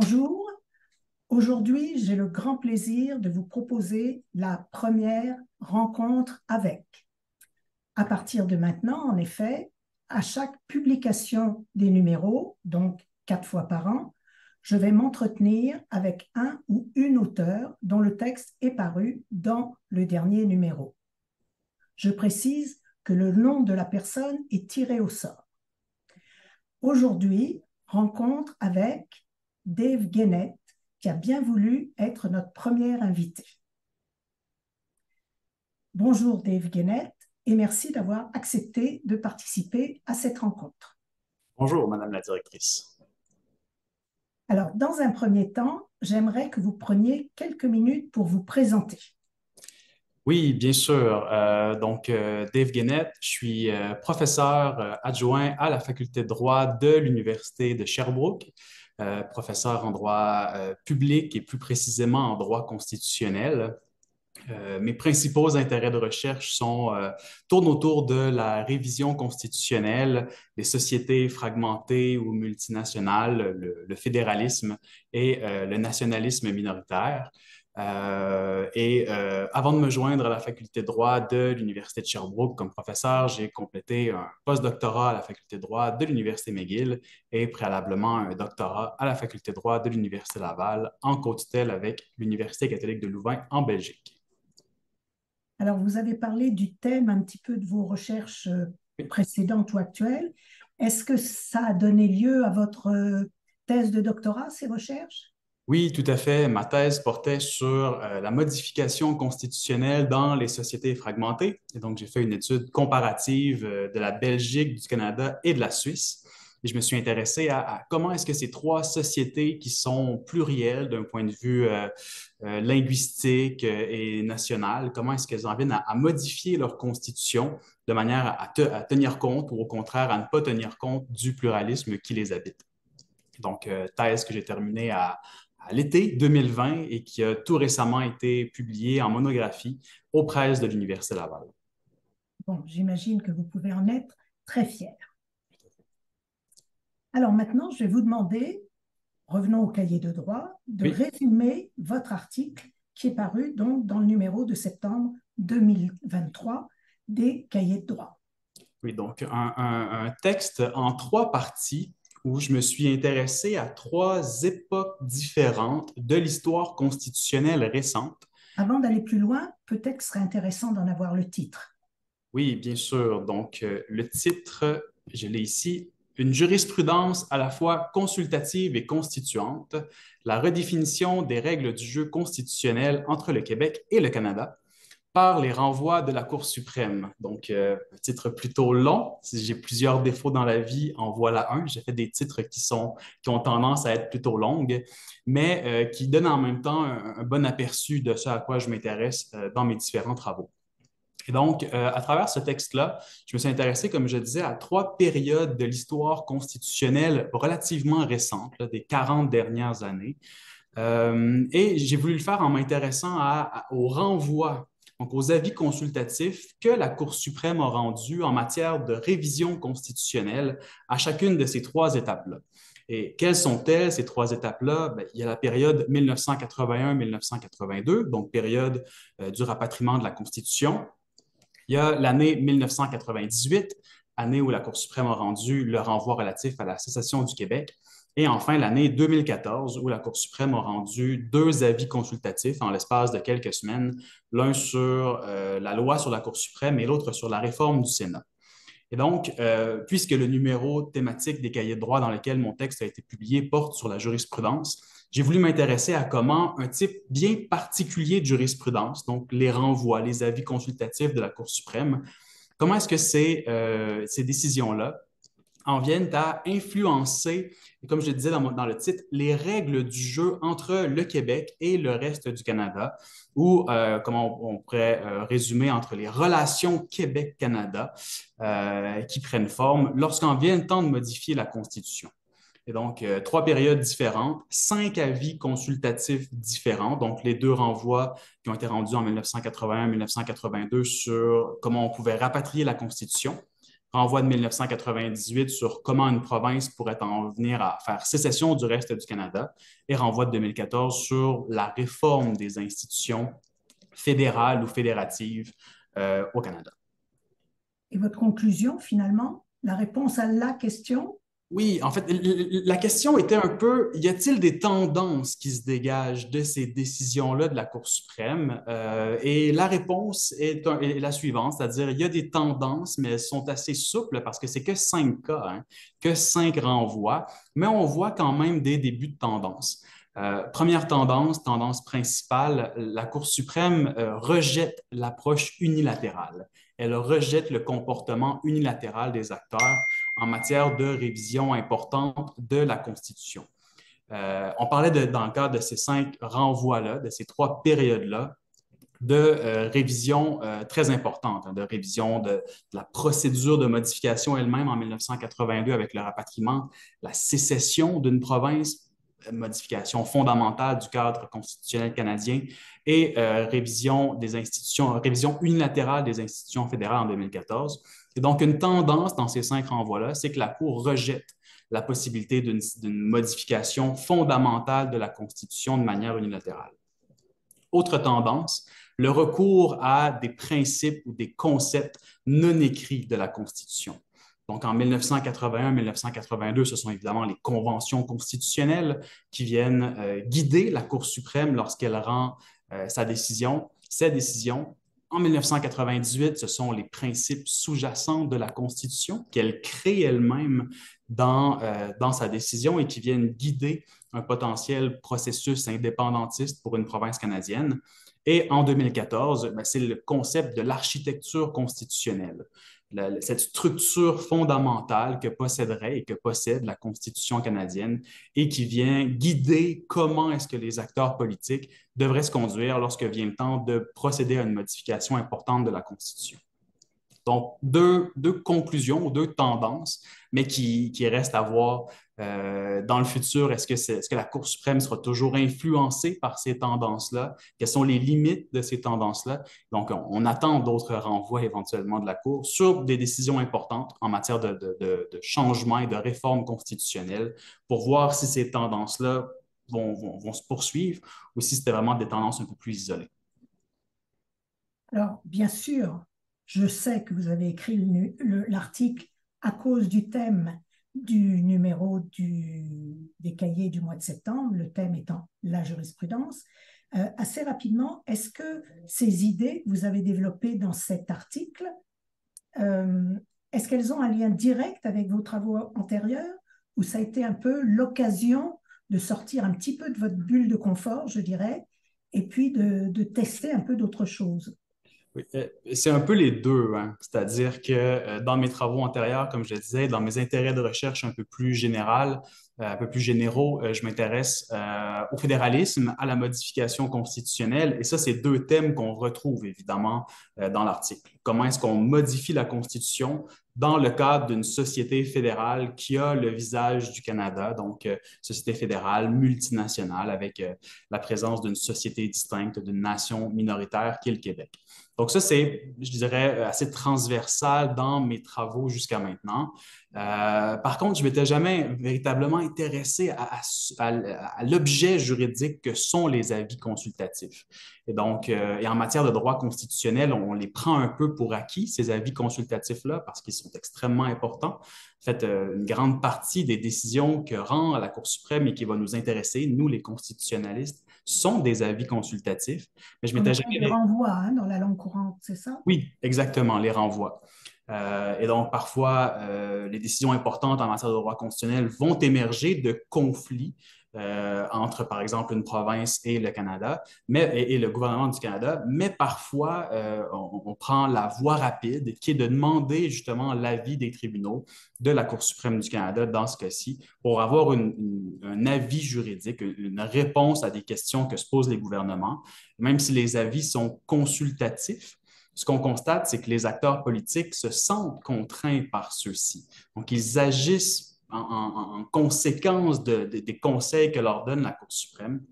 Bonjour, aujourd'hui j'ai le grand plaisir de vous proposer la première rencontre avec. À partir de maintenant, en effet, à chaque publication des numéros, donc 4 fois par an, je vais m'entretenir avec un ou une auteure dont le texte est paru dans le dernier numéro. Je précise que le nom de la personne est tiré au sort. Aujourd'hui, rencontre avec Dave Guénette, qui a bien voulu être notre première invité. Bonjour Dave Guénette et merci d'avoir accepté de participer à cette rencontre. Bonjour, Madame la directrice. Alors, dans un premier temps, j'aimerais que vous preniez quelques minutes pour vous présenter. Oui, bien sûr. Dave Guénette, je suis professeur adjoint à la faculté de droit de l'Université de Sherbrooke, professeur en droit public et plus précisément en droit constitutionnel. Mes principaux intérêts de recherche tournent autour de la révision constitutionnelle, des sociétés fragmentées ou multinationales, le fédéralisme et le nationalisme minoritaire. Avant de me joindre à la faculté de droit de l'Université de Sherbrooke comme professeur, j'ai complété un postdoctorat à la faculté de droit de l'Université McGill et préalablement un doctorat à la faculté de droit de l'Université Laval en co-tutelle avec l'Université catholique de Louvain en Belgique. Alors, vous avez parlé du thème un petit peu de vos recherches précédentes ou actuelles. Est-ce que ça a donné lieu à votre thèse de doctorat, ces recherches? Oui, tout à fait. Ma thèse portait sur la modification constitutionnelle dans les sociétés fragmentées. Et donc, j'ai fait une étude comparative de la Belgique, du Canada et de la Suisse. Et je me suis intéressé à comment est-ce que ces trois sociétés qui sont plurielles d'un point de vue linguistique et national, comment est-ce qu'elles en viennent à modifier leur constitution de manière à tenir compte ou au contraire à ne pas tenir compte du pluralisme qui les habite. Donc, thèse que j'ai terminée à l'été 2020 et qui a tout récemment été publiée en monographie aux presses de l'Université Laval. Bon, j'imagine que vous pouvez en être très fier. Alors maintenant, je vais vous demander, revenons au cahier de droit, de Oui, résumer votre article qui est paru donc dans le numéro de septembre 2023 des cahiers de droit. oui, donc un texte en trois parties où je me suis intéressé à trois époques différentes de l'histoire constitutionnelle récente. Avant d'aller plus loin, peut-être que ce serait intéressant d'en avoir le titre. Oui, bien sûr. Donc, le titre, je l'ai ici, Une jurisprudence à la fois consultative et constituante, la redéfinition des règles du jeu constitutionnel entre le Québec et le Canada par les renvois de la Cour suprême. Donc, un titre plutôt long. Si j'ai plusieurs défauts dans la vie, en voilà un. J'ai fait des titres qui ont tendance à être plutôt longues, mais qui donnent en même temps un bon aperçu de ce à quoi je m'intéresse dans mes différents travaux. Et donc, à travers ce texte-là, je me suis intéressé, comme je disais, à trois périodes de l'histoire constitutionnelle relativement récentes, là, des 40 dernières années. Et j'ai voulu le faire en m'intéressant au renvoi, donc aux avis consultatifs que la Cour suprême a rendus en matière de révision constitutionnelle à chacune de ces trois étapes-là. Et quelles sont-elles, ces trois étapes-là? Bien, il y a la période 1981-1982, donc période du rapatriement de la Constitution. Il y a l'année 1998, année où la Cour suprême a rendu le renvoi relatif à la sécession du Québec. Et enfin, l'année 2014, où la Cour suprême a rendu deux avis consultatifs en l'espace de quelques semaines, l'un sur la loi sur la Cour suprême et l'autre sur la réforme du Sénat. Et donc, puisque le numéro thématique des cahiers de droit dans lequel mon texte a été publié porte sur la jurisprudence, j'ai voulu m'intéresser à comment un type bien particulier de jurisprudence, donc les renvois, les avis consultatifs de la Cour suprême, comment est-ce que ces décisions-là en viennent à influencer, comme je le disais dans le titre, les règles du jeu entre le Québec et le reste du Canada, ou comment on pourrait résumer entre les relations Québec-Canada qui prennent forme lorsqu'en vient le temps de modifier la Constitution. Et donc, trois périodes différentes, cinq avis consultatifs différents, donc les deux renvois qui ont été rendus en 1981-1982 sur comment on pouvait rapatrier la Constitution, renvoi de 1998 sur comment une province pourrait en venir à faire sécession du reste du Canada, et renvoi de 2014 sur la réforme des institutions fédérales ou fédératives au Canada. Et votre conclusion, finalement, la réponse à la question? Oui, en fait, la question était un peu, y a-t-il des tendances qui se dégagent de ces décisions-là de la Cour suprême? Et la réponse est la suivante, c'est-à-dire il y a des tendances, mais elles sont assez souples parce que c'est que 5 cas, hein, que 5 renvois, mais on voit quand même des débuts de tendance. Première tendance, tendance principale, la Cour suprême rejette l'approche unilatérale. Elle rejette le comportement unilatéral des acteurs en matière de révision importante de la Constitution. On parlait dans le cadre de ces 5 renvois-là, de ces 3 périodes-là, de révision très importante, hein, de révision de la procédure de modification elle-même en 1982 avec le rapatriement, la sécession d'une province, modification fondamentale du cadre constitutionnel canadien et révision des institutions, révision unilatérale des institutions fédérales en 2014. Et donc, une tendance dans ces 5 renvois-là, c'est que la Cour rejette la possibilité d'une modification fondamentale de la Constitution de manière unilatérale. Autre tendance, le recours à des principes ou des concepts non écrits de la Constitution. Donc, en 1981-1982, ce sont évidemment les conventions constitutionnelles qui viennent guider la Cour suprême lorsqu'elle rend sa décision. Ces décisions, en 1998, ce sont les principes sous-jacents de la Constitution qu'elle crée elle-même dans sa décision et qui viennent guider un potentiel processus indépendantiste pour une province canadienne. Et en 2014, c'est le concept de l'architecture constitutionnelle, cette structure fondamentale que posséderait et que possède la Constitution canadienne et qui vient guider comment est-ce que les acteurs politiques devraient se conduire lorsque vient le temps de procéder à une modification importante de la Constitution. Donc, deux conclusions, 2 tendances, mais qui restent à voir dans le futur. Est-ce que la Cour suprême sera toujours influencée par ces tendances-là? Quelles sont les limites de ces tendances-là? Donc, on attend d'autres renvois éventuellement de la Cour sur des décisions importantes en matière de changement et de réforme constitutionnelle pour voir si ces tendances-là vont se poursuivre ou si c'était vraiment des tendances un peu plus isolées. Alors, bien sûr, je sais que vous avez écrit l'article à cause du thème du numéro des cahiers du mois de septembre, le thème étant la jurisprudence. Assez rapidement, est-ce que ces idées que vous avez développées dans cet article, est-ce qu'elles ont un lien direct avec vos travaux antérieurs ou ça a été un peu l'occasion de sortir un petit peu de votre bulle de confort, je dirais, et puis de tester un peu d'autres choses? Oui, c'est un peu les deux, hein. C'est-à-dire que dans mes travaux antérieurs, comme je le disais, dans mes intérêts de recherche un peu plus un peu plus généraux, je m'intéresse au fédéralisme, à la modification constitutionnelle, et ça, c'est 2 thèmes qu'on retrouve évidemment dans l'article. Comment est-ce qu'on modifie la Constitution dans le cadre d'une société fédérale qui a le visage du Canada, donc société fédérale multinationale avec la présence d'une société distincte, d'une nation minoritaire qui est le Québec. Donc ça, c'est, je dirais, assez transversal dans mes travaux jusqu'à maintenant. Par contre, je ne m'étais jamais véritablement intéressé à l'objet juridique que sont les avis consultatifs. Et donc, et en matière de droit constitutionnel, on les prend un peu pour acquis, ces avis consultatifs-là, parce qu'ils sont extrêmement importants. En fait, une grande partie des décisions que rend la Cour suprême et qui va nous intéresser, nous, les constitutionnalistes, sont des avis consultatifs. Mais je On m'étais appelle des jamais... renvois hein, dans la langue courante, c'est ça? Oui, exactement, les renvois. Et donc, parfois, les décisions importantes en matière de droit constitutionnel vont émerger de conflits entre, par exemple, une province et le Canada, et le gouvernement du Canada, mais parfois, on prend la voie rapide qui est de demander justement l'avis des tribunaux de la Cour suprême du Canada dans ce cas-ci pour avoir un avis juridique, une réponse à des questions que se posent les gouvernements, même si les avis sont consultatifs. Ce qu'on constate, c'est que les acteurs politiques se sentent contraints par ceux-ci. Donc, ils agissent en conséquence des conseils que leur donne la Cour suprême.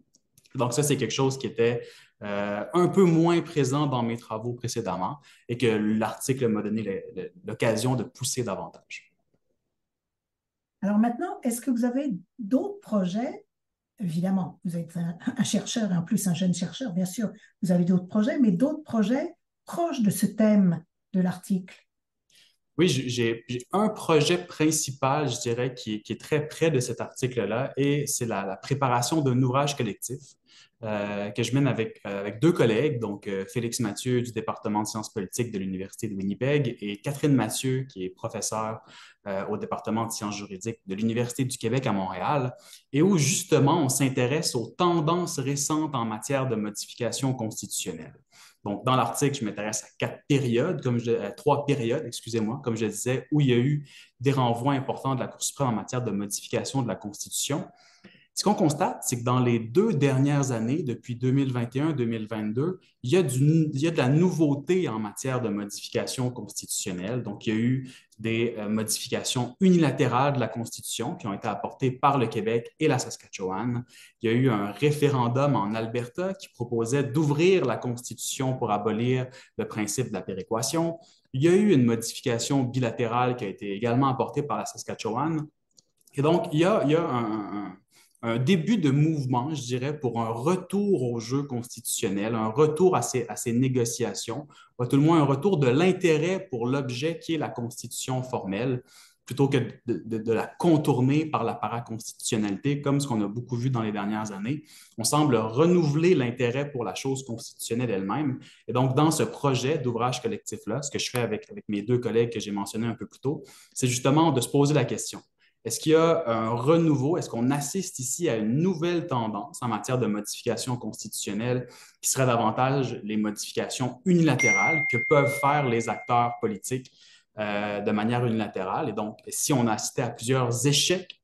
Donc, ça, c'est quelque chose qui était un peu moins présent dans mes travaux précédemment et que l'article m'a donné l'occasion de pousser davantage. Alors maintenant, est-ce que vous avez d'autres projets? Évidemment, vous êtes un chercheur et en plus un jeune chercheur, bien sûr, vous avez d'autres projets, mais d'autres projets proches de ce thème de l'article. Oui, j'ai un projet principal, je dirais, qui est très près de cet article-là, et c'est la préparation d'un ouvrage collectif que je mène avec deux collègues, donc Félix Mathieu du département de sciences politiques de l'Université de Winnipeg et Catherine Mathieu, qui est professeure au département de sciences juridiques de l'Université du Québec à Montréal, et où justement on s'intéresse aux tendances récentes en matière de modification constitutionnelle. Donc, dans l'article, je m'intéresse à trois périodes, excusez-moi, comme je disais, où il y a eu des renvois importants de la Cour suprême en matière de modification de la Constitution. Ce qu'on constate, c'est que dans les 2 dernières années, depuis 2021-2022, il y a de la nouveauté en matière de modification constitutionnelle. Donc, il y a eu des modifications unilatérales de la Constitution qui ont été apportées par le Québec et la Saskatchewan. Il y a eu un référendum en Alberta qui proposait d'ouvrir la Constitution pour abolir le principe de la péréquation. Il y a eu une modification bilatérale qui a été également apportée par la Saskatchewan. Et donc, il y a un début de mouvement, je dirais, pour un retour au jeu constitutionnel, un retour à ces négociations, ou à tout le moins un retour de l'intérêt pour l'objet qui est la constitution formelle, plutôt que de la contourner par la paraconstitutionnalité, comme ce qu'on a beaucoup vu dans les dernières années. On semble renouveler l'intérêt pour la chose constitutionnelle elle-même. Et donc, dans ce projet d'ouvrage collectif-là, ce que je fais avec mes deux collègues que j'ai mentionnés un peu plus tôt, c'est justement de se poser la question. Est-ce qu'il y a un renouveau? Est-ce qu'on assiste ici à une nouvelle tendance en matière de modification constitutionnelle qui serait davantage les modifications unilatérales que peuvent faire les acteurs politiques de manière unilatérale? Et donc, si on a assisté à plusieurs échecs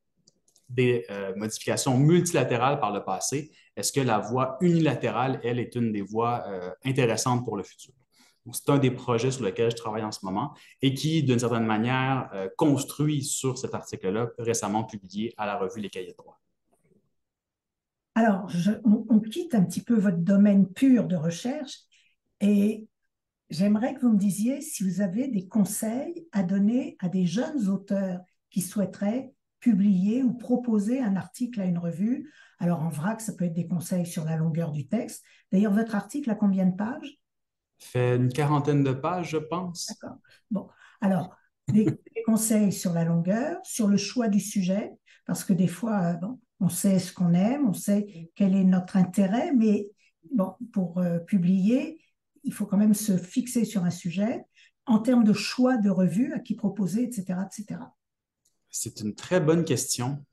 des modifications multilatérales par le passé, est-ce que la voie unilatérale, elle, est une des voies intéressantes pour le futur? C'est un des projets sur lesquels je travaille en ce moment et qui, d'une certaine manière, construit sur cet article-là récemment publié à la revue Les Cahiers de droit. Alors, on quitte un petit peu votre domaine pur de recherche et j'aimerais que vous me disiez si vous avez des conseils à donner à des jeunes auteurs qui souhaiteraient publier ou proposer un article à une revue. Alors, en vrac, ça peut être des conseils sur la longueur du texte. D'ailleurs, votre article a combien de pages? Fait une quarantaine de pages, je pense. D'accord. Bon, alors, des conseils sur la longueur, sur le choix du sujet, parce que des fois, bon, on sait ce qu'on aime, on sait quel est notre intérêt, mais bon, pour publier, il faut quand même se fixer sur un sujet en termes de choix de revue, à qui proposer, etc., etc. C'est une très bonne question.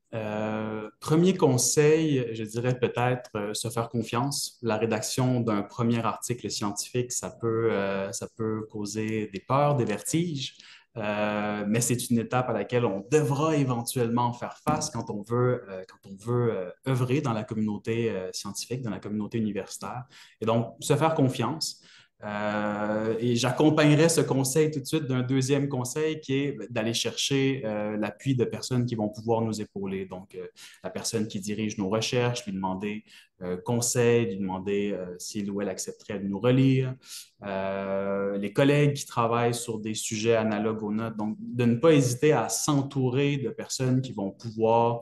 Premier conseil, je dirais peut-être se faire confiance. La rédaction d'un premier article scientifique, ça peut causer des peurs, des vertiges, mais c'est une étape à laquelle on devra éventuellement faire face quand on veut œuvrer dans la communauté scientifique, dans la communauté universitaire. Et donc, se faire confiance. Et j'accompagnerai ce conseil tout de suite d'un deuxième conseil qui est d'aller chercher l'appui de personnes qui vont pouvoir nous épauler. Donc, la personne qui dirige nos recherches, lui demander conseil, lui demander s'il ou elle accepterait de nous relire. Les collègues qui travaillent sur des sujets analogues aux notes. Donc, de ne pas hésiter à s'entourer de personnes qui vont pouvoir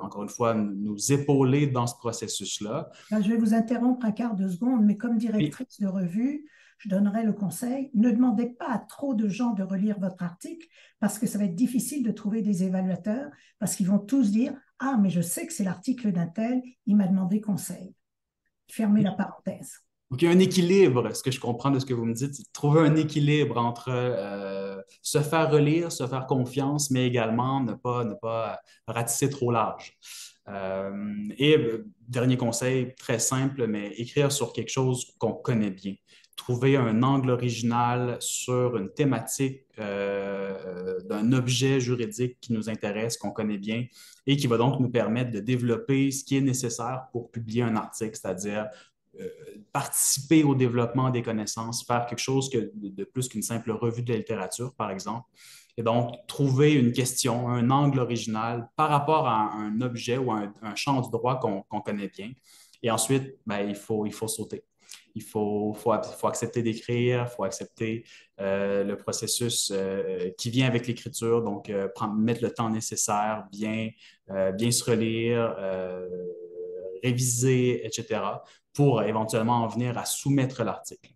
encore une fois, nous épauler dans ce processus-là. Là, je vais vous interrompre un quart de seconde, mais comme Et directrice de revue, je donnerai le conseil, ne demandez pas à trop de gens de relire votre article parce que ça va être difficile de trouver des évaluateurs parce qu'ils vont tous dire, ah, mais je sais que c'est l'article d'un tel, il m'a demandé conseil. Fermez la parenthèse. donc, il y a un équilibre, ce que je comprends de ce que vous me dites, c'est de trouver un équilibre entre se faire relire, se faire confiance, mais également ne pas ratisser trop large. Dernier conseil, très simple, mais écrire sur quelque chose qu'on connaît bien. Trouver un angle original sur une thématique d'un objet juridique qui nous intéresse, qu'on connaît bien et qui va donc nous permettre de développer ce qui est nécessaire pour publier un article, c'est-à-dire euh, participer au développement des connaissances, faire quelque chose de plus qu'une simple revue de la littérature, par exemple. Et donc, trouver une question, un angle original par rapport à un objet ou un champ du droit qu'on connaît bien. Et ensuite, ben, il faut sauter. Faut accepter d'écrire, il faut accepter le processus qui vient avec l'écriture, donc mettre le temps nécessaire, bien se relire, réviser, etc., pour éventuellement en venir à soumettre l'article.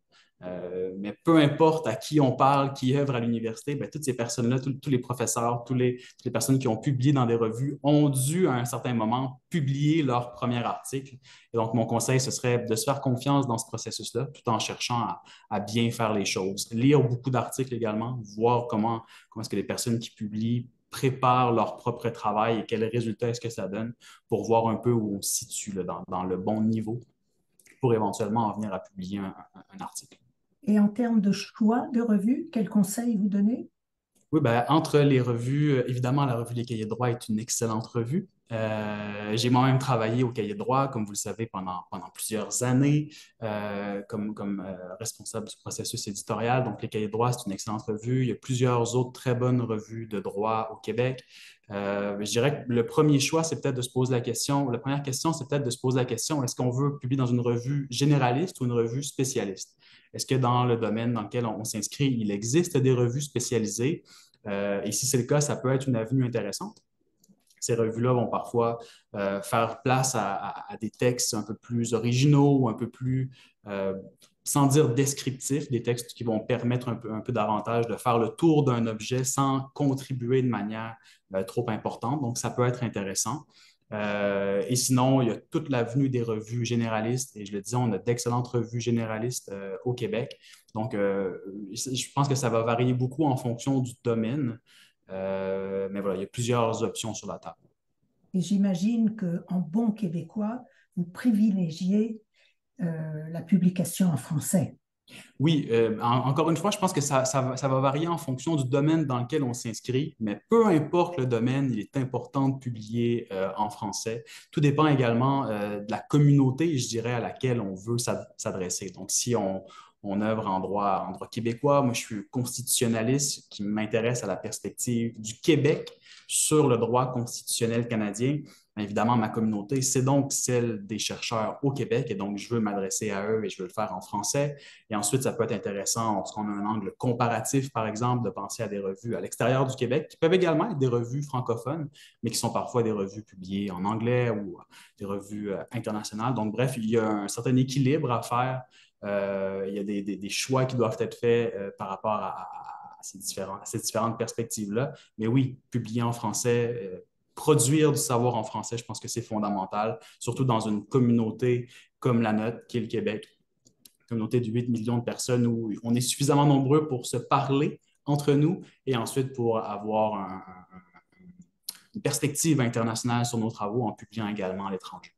Mais peu importe à qui on parle, qui œuvre à l'université, ben, toutes ces personnes-là, tous les professeurs, toutes les personnes qui ont publié dans des revues ont dû, à un certain moment, publier leur premier article. Et donc, mon conseil, ce serait de se faire confiance dans ce processus-là, tout en cherchant à bien faire les choses. Lire beaucoup d'articles également, voir comment est-ce que les personnes qui publient préparent leur propre travail et quels résultats est-ce que ça donne pour voir un peu où on se situe là, dans le bon niveau pour éventuellement en venir à publier un article. Et en termes de choix de revues, quels conseils vous donnez? Oui, ben, entre les revues, évidemment, la revue Les Cahiers de droit est une excellente revue. J'ai moi-même travaillé au Cahier de droit, comme vous le savez, pendant plusieurs années, comme responsable du processus éditorial. Donc, Les Cahiers de droit, c'est une excellente revue. Il y a plusieurs autres très bonnes revues de droit au Québec. Je dirais que le premier choix, c'est peut-être de se poser la question, la première question, c'est peut-être de se poser la question, est-ce qu'on veut publier dans une revue généraliste ou une revue spécialiste? Est-ce que dans le domaine dans lequel on s'inscrit, il existe des revues spécialisées? Et si c'est le cas, ça peut être une avenue intéressante. Ces revues-là vont parfois faire place à des textes un peu plus originaux ou un peu plus, euh, sans dire descriptifs, des textes qui vont permettre un peu davantage de faire le tour d'un objet sans contribuer de manière trop importante. Donc, ça peut être intéressant. Et sinon, il y a toute l'avenue des revues généralistes. Et je le disais, on a d'excellentes revues généralistes au Québec. Donc, je pense que ça va varier beaucoup en fonction du domaine. Mais voilà, il y a plusieurs options sur la table. Et j'imagine qu'en bon québécois, vous privilégiez la publication en français. Oui, encore une fois, je pense que ça va varier en fonction du domaine dans lequel on s'inscrit, mais peu importe le domaine, il est important de publier en français. Tout dépend également de la communauté, je dirais, à laquelle on veut s'adresser. Donc, si on œuvre en droit québécois, moi, je suis constitutionnaliste qui m'intéresse à la perspective du Québec sur le droit constitutionnel canadien. Évidemment, ma communauté, c'est donc celle des chercheurs au Québec et donc je veux m'adresser à eux et je veux le faire en français. Et ensuite, ça peut être intéressant lorsqu'on a un angle comparatif, par exemple, de penser à des revues à l'extérieur du Québec, qui peuvent également être des revues francophones, mais qui sont parfois des revues publiées en anglais ou des revues internationales. Donc, bref, il y a un certain équilibre à faire. Il y a des choix qui doivent être faits par rapport à ces différentes perspectives-là. Mais oui, publier en français, produire du savoir en français, je pense que c'est fondamental, surtout dans une communauté comme la nôtre, qui est le Québec, communauté de 8 millions de personnes où on est suffisamment nombreux pour se parler entre nous et ensuite pour avoir une perspective internationale sur nos travaux en publiant également à l'étranger.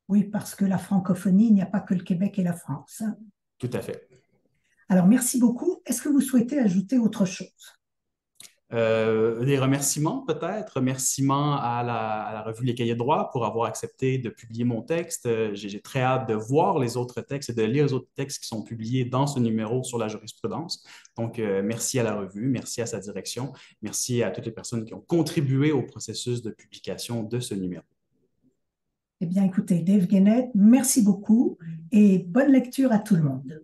Oui, parce que la francophonie, il n'y a pas que le Québec et la France. Tout à fait. Alors, merci beaucoup. Est-ce que vous souhaitez ajouter autre chose? Des remerciements peut-être, remerciements à la revue Les Cahiers de droit pour avoir accepté de publier mon texte. J'ai très hâte de voir les autres textes et de lire les autres textes qui sont publiés dans ce numéro sur la jurisprudence. Donc, merci à la revue, merci à sa direction, merci à toutes les personnes qui ont contribué au processus de publication de ce numéro. Eh bien, écoutez, Dave Guénette, merci beaucoup et bonne lecture à tout le monde.